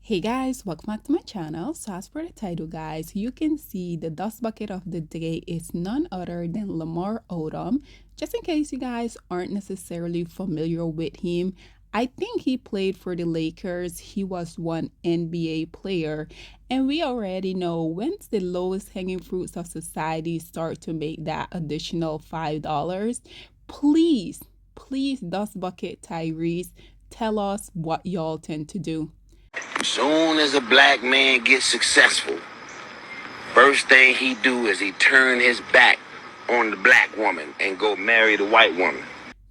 Hey guys, welcome back to my channel. So as per the title guys, you can see the dust bucket of the day is none other than Lamar Odom. Just in case you guys aren't necessarily familiar with him, I think he played for the Lakers. He was one NBA player, and we already know when's the lowest hanging fruits of society start to make that additional $5. Please, please, dust bucket Tyrese, tell us what y'all tend to do. Soon as a black man gets successful, first thing he do is he turn his back on the black woman and go marry the white woman.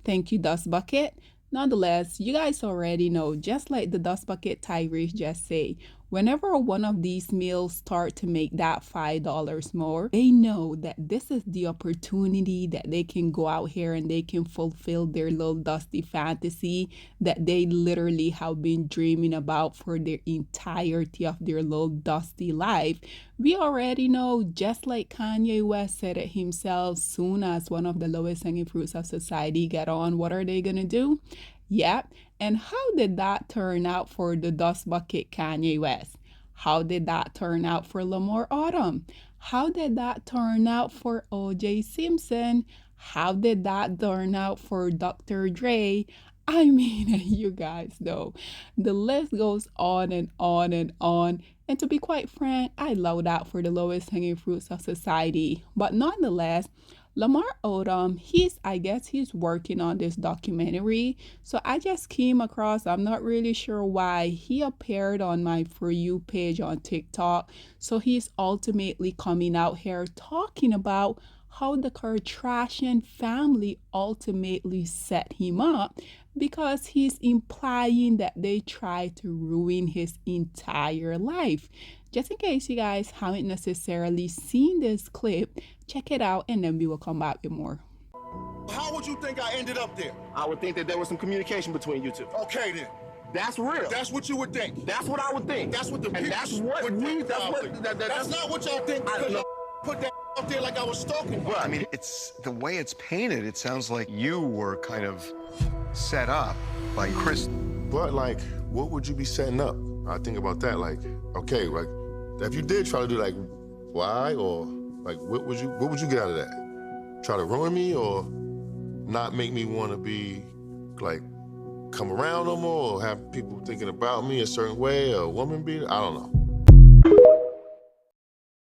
Thank you, Dust Bucket. Nonetheless, you guys already know, just like the Dust Bucket Tyrese just say, whenever one of these meals start to make that $5 more, they know that this is the opportunity that they can go out here and they can fulfill their little dusty fantasy that they literally have been dreaming about for their entirety of their little dusty life. We already know, just like Kanye West said it himself, soon as one of the lowest hanging fruits of society get on, what are they gonna do? Yep. And how did that turn out for the dust bucket Kanye West? How did that turn out for Lamar Odom? How did that turn out for OJ Simpson? How did that turn out for Dr. Dre? I mean, you guys know the list goes on and on and on. And to be quite frank, I love that for the lowest hanging fruits of society. But nonetheless, Lamar Odom, I guess he's working on this documentary. So I just came across, I'm not really sure why, he appeared on my For You page on TikTok. So he's ultimately coming out here talking about how the Kardashian family ultimately set him up because he's implying that they tried to ruin his entire life. Just in case you guys haven't necessarily seen this clip, check it out and then we will come back with more. How would you think I ended up there? I would think that there was some communication between you two. Okay then. That's real. That's what you would think. That's what I would think. That's what the and people that's what would we. think. That's probably. what. That's not what y'all think because y'all put that up there like I was stalking. Well, I mean, it's the way it's painted. It sounds like you were kind of set up by Chris. But like, what would you be setting up? I think about that. Like, okay, like, if you did try to do like, why or like, what would you get out of that? Try to ruin me or not make me want to be like come around no more or have people thinking about me a certain way or a woman beater? I don't know.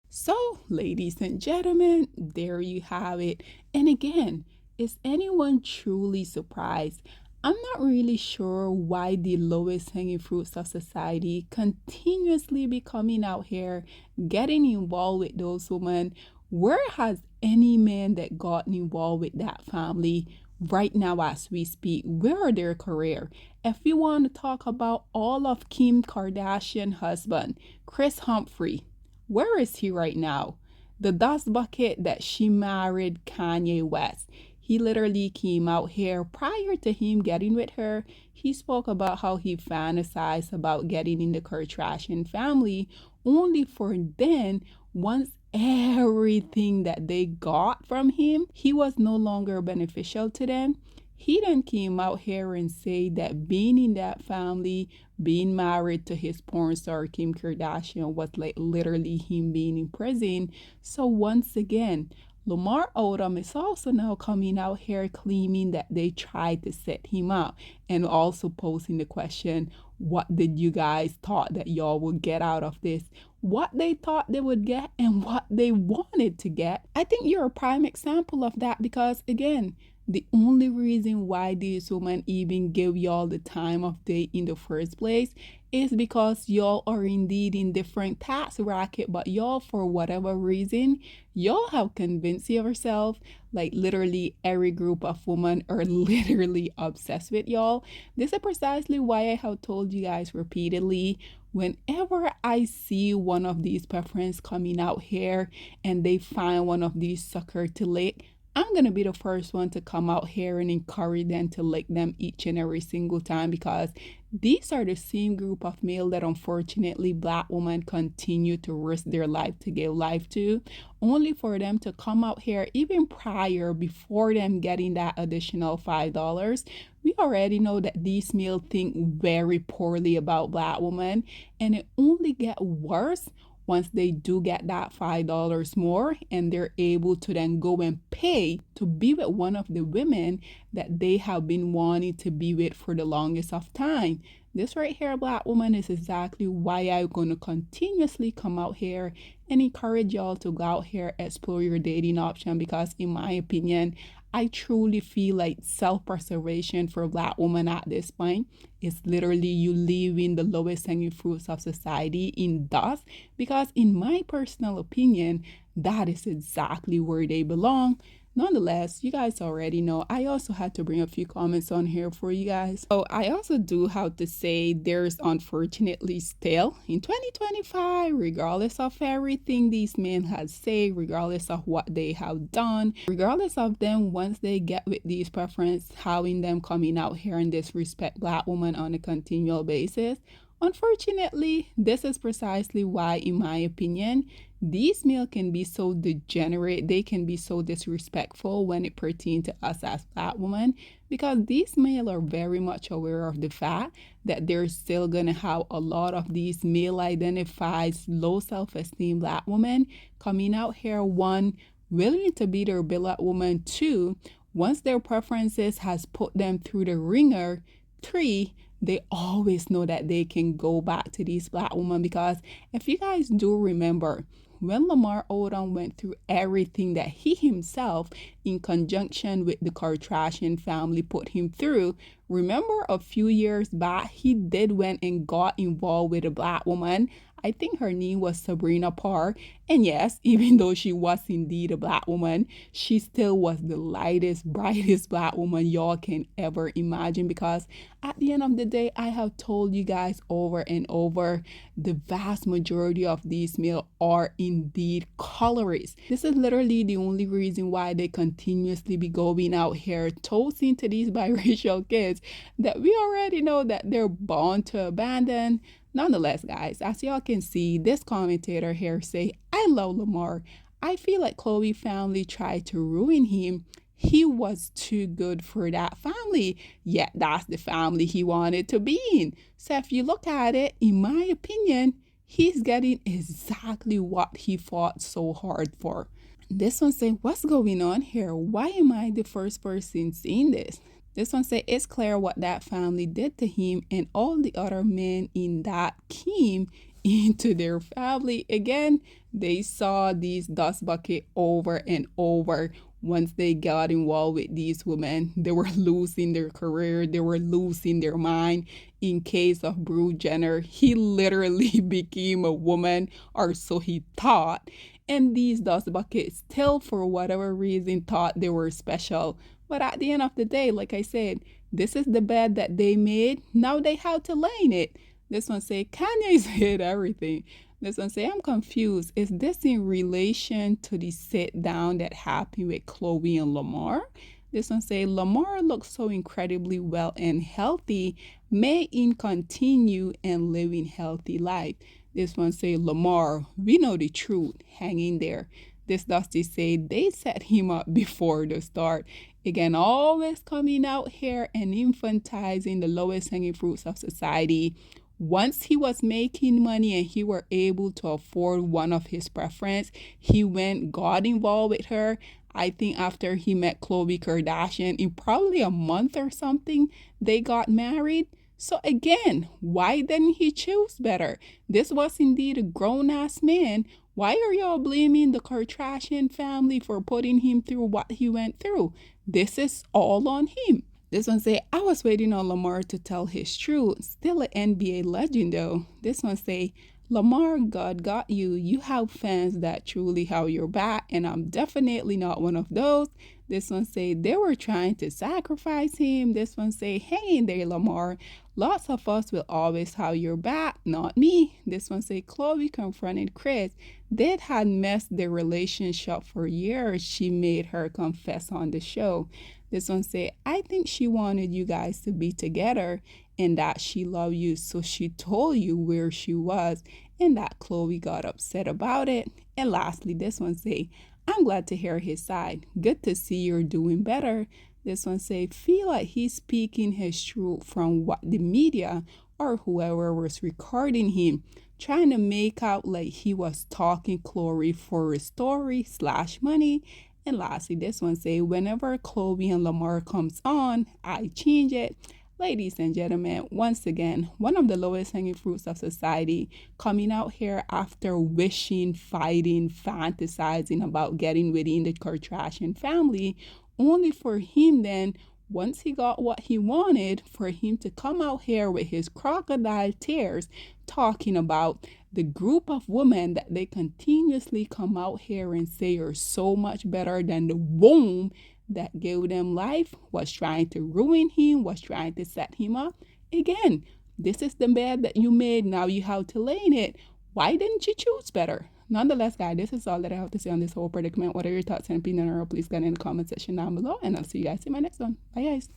So, ladies and gentlemen, there you have it. And again, is anyone truly surprised? I'm not really sure why the lowest hanging fruits of society continuously be coming out here, getting involved with those women. Where has any man that got involved with that family right now as we speak? Where are their career? If we want to talk about all of Kim Kardashian husband, Chris Humphrey, where is he right now? The dust bucket that she married Kanye West. He literally came out here prior to him getting with her. He spoke about how he fantasized about getting in the Kardashian family, only for then, once everything that they got from him, he was no longer beneficial to them. He then came out here and said that being in that family, being married to his porn star Kim Kardashian was like literally him being in prison. So once again, Lamar Odom is also now coming out here claiming that they tried to set him up and also posing the question, what did you guys thought that y'all would get out of this? What they thought they would get and what they wanted to get. I think you're a prime example of that because again, the only reason why these women even give y'all the time of day in the first place is because y'all are indeed in different tax bracket, but y'all, for whatever reason, y'all have convinced yourself, like literally every group of women are literally obsessed with y'all. This is precisely why I have told you guys repeatedly, whenever I see one of these preference coming out here and they find one of these sucker to lick, I'm going to be the first one to come out here and encourage them to lick them each and every single time because These are the same group of male that unfortunately black women continue to risk their life to give life to, only for them to come out here even prior before them getting that additional $5. We already know that these male think very poorly about black women, and it only get worse once they do get that $5 more and they're able to then go and pay to be with one of the women that they have been wanting to be with for the longest of time. This right here, black woman, is exactly why I'm going to continuously come out here and encourage y'all to go out here, explore your dating option, because in my opinion, I truly feel like self-preservation for black women at this point is literally you leaving the lowest hanging fruits of society in dust, because in my personal opinion, that is exactly where they belong. Nonetheless, you guys already know I also had to bring a few comments on here for you guys. So I also do have to say there's unfortunately still in 2025, regardless of everything these men have said, regardless of what they have done, regardless of them once they get with these preference, having them coming out here and disrespect black women on a continual basis. Unfortunately, this is precisely why, in my opinion, these males can be so degenerate, they can be so disrespectful when it pertains to us as black women, because these males are very much aware of the fact that they're still gonna have a lot of these male identified, low self-esteem black women coming out here, one, willing to be their billet woman, two, once their preferences has put them through the ringer, three, they always know that they can go back to these black women. Because if you guys do remember, when Lamar Odom went through everything that he himself, in conjunction with the Kardashian family, put him through, remember a few years back, he did went and got involved with a black woman. I think her name was Sabrina Parr. And yes, even though she was indeed a black woman, she still was the lightest, brightest black woman y'all can ever imagine. Because at the end of the day, I have told you guys over and over, the vast majority of these males are indeed colorists. This is literally the only reason why they continuously be going out here toasting to these biracial kids that we already know that they're born to abandon. Nonetheless, guys, as y'all can see, this commentator here say, I love Lamar. I feel like Khloe family tried to ruin him. He was too good for that family, yet that's the family he wanted to be in. So if you look at it, in my opinion, he's getting exactly what he fought so hard for. This one say, what's going on here? Why am I the first person seeing this? This one say, it's clear what that family did to him, and all the other men in that came into their family. Again, they saw these dust bucket over and over. Once they got involved with these women, they were losing their career, they were losing their mind. In case of Bruce Jenner, he literally became a woman, or so he thought. And these dust buckets still, for whatever reason, thought they were special. But at the end of the day, like I said, this is the bed that they made. Now they have to lay in it. This one say, Kanye's hit everything. This one say, I'm confused. Is this in relation to the sit down that happened with Khloe and Lamar? This one say, Lamar looks so incredibly well and healthy. May in continue and living healthy life. This one say, Lamar, we know the truth. Hang in there. This Dusty say they set him up before the start. Again, always coming out here and infantilizing the lowest hanging fruits of society. Once he was making money and he were able to afford one of his preference, he got involved with her. I think after he met Khloe Kardashian, in probably a month or something, they got married. So again, why didn't he choose better? This was indeed a grown-ass man. Why are y'all blaming the Kardashian family for putting him through what he went through? This is all on him. This one say, I was waiting on Lamar to tell his truth. Still an NBA legend though. This one say, Lamar, God got you. You have fans that truly have your back, and I'm definitely not one of those. This one say, they were trying to sacrifice him. This one say, hang in there, Lamar. Lots of us will always have your back, not me. This one say, Khloe confronted Chris. That had messed their relationship for years. She made her confess on the show. This one say, I think she wanted you guys to be together and that she loved you, so she told you where she was and that Chloe got upset about it. And lastly, this one say, I'm glad to hear his side. Good to see you're doing better. This one say, feel like he's speaking his truth from what the media or whoever was recording him, trying to make out like he was talking Chloe for a story slash money. And lastly, this one say, whenever Chloe and Lamar comes on, I change it. Ladies and gentlemen, once again, one of the lowest hanging fruits of society coming out here after wishing, fighting, fantasizing about getting within the Kardashian family, only for him then, once he got what he wanted, for him to come out here with his crocodile tears talking about the group of women that they continuously come out here and say are so much better than the womb that gave them life, was trying to ruin him, was trying to set him up. Again, this is the bed that you made, now you have to lay in it. Why didn't you choose better? Nonetheless, guys, this is all that I have to say on this whole predicament. What are your thoughts and opinions? Please get in the comment section down below, and I'll see you guys in my next one. Bye, guys.